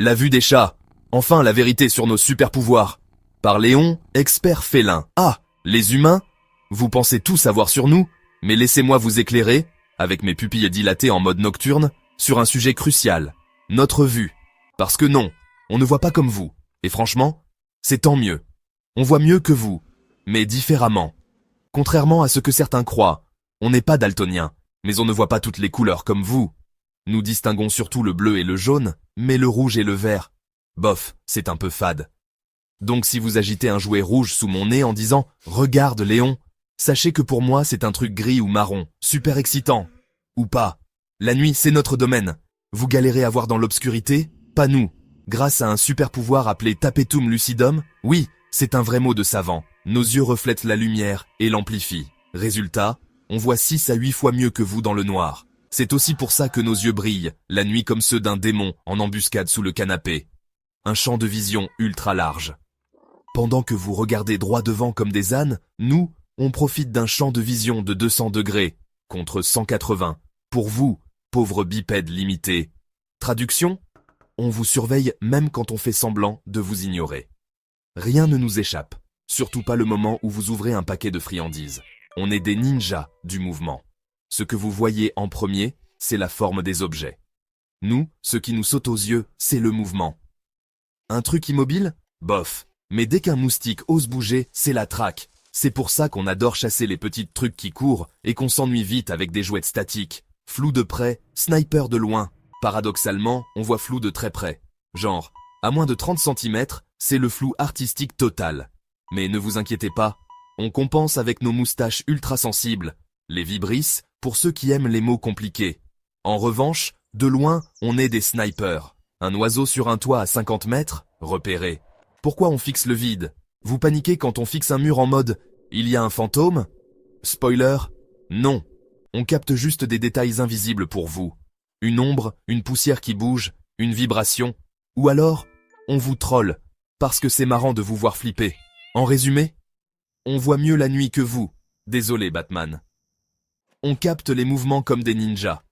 La vue des chats. Enfin la vérité sur nos super pouvoirs. Par Léon, expert félin. Ah, les humains? Vous pensez tout savoir sur nous, mais laissez-moi vous éclairer, avec mes pupilles dilatées en mode nocturne, sur un sujet crucial. Notre vue. Parce que non, on ne voit pas comme vous. Et franchement, c'est tant mieux. On voit mieux que vous, mais différemment. Contrairement à ce que certains croient, on n'est pas daltonien, mais on ne voit pas toutes les couleurs comme vous. Nous distinguons surtout le bleu et le jaune, mais le rouge et le vert, bof, c'est un peu fade. Donc si vous agitez un jouet rouge sous mon nez en disant « Regarde Léon », sachez que pour moi c'est un truc gris ou marron, super excitant. Ou pas. La nuit, c'est notre domaine. Vous galérez à voir dans l'obscurité? Pas nous. Grâce à un super pouvoir appelé tapetum lucidum, oui, c'est un vrai mot de savant. Nos yeux reflètent la lumière et l'amplifient. Résultat, on voit 6 à 8 fois mieux que vous dans le noir. C'est aussi pour ça que nos yeux brillent, la nuit comme ceux d'un démon en embuscade sous le canapé. Un champ de vision ultra large. Pendant que vous regardez droit devant comme des ânes, nous, on profite d'un champ de vision de 200 degrés, contre 180. Pour vous, pauvres bipèdes limités. Traduction? On vous surveille même quand on fait semblant de vous ignorer. Rien ne nous échappe, surtout pas le moment où vous ouvrez un paquet de friandises. On est des ninjas du mouvement. Ce que vous voyez en premier, c'est la forme des objets. Nous, ce qui nous saute aux yeux, c'est le mouvement. Un truc immobile? Bof. Mais dès qu'un moustique ose bouger, c'est la traque. C'est pour ça qu'on adore chasser les petits trucs qui courent et qu'on s'ennuie vite avec des jouets statiques. Flou de près, sniper de loin. Paradoxalement, on voit flou de très près. Genre, à moins de 30 cm, c'est le flou artistique total. Mais ne vous inquiétez pas, on compense avec nos moustaches ultra sensibles, les vibrisses, pour ceux qui aiment les mots compliqués. En revanche, de loin, on est des snipers. Un oiseau sur un toit à 50 mètres, repéré. Pourquoi on fixe le vide? Vous paniquez quand on fixe un mur en mode « Il y a un fantôme ?» Spoiler, non. On capte juste des détails invisibles pour vous. Une ombre, une poussière qui bouge, une vibration. Ou alors, on vous troll, parce que c'est marrant de vous voir flipper. En résumé, on voit mieux la nuit que vous. Désolé Batman. On capte les mouvements comme des ninjas.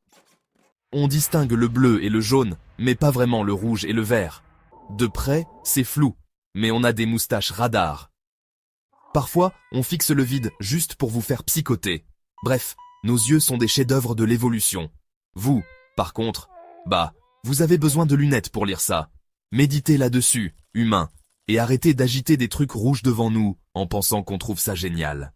On distingue le bleu et le jaune, mais pas vraiment le rouge et le vert. De près, c'est flou, mais on a des moustaches radars. Parfois, on fixe le vide juste pour vous faire psychoter. Bref, nos yeux sont des chefs-d'œuvre de l'évolution. Vous, par contre, vous avez besoin de lunettes pour lire ça. Méditez là-dessus, humain, et arrêtez d'agiter des trucs rouges devant nous en pensant qu'on trouve ça génial.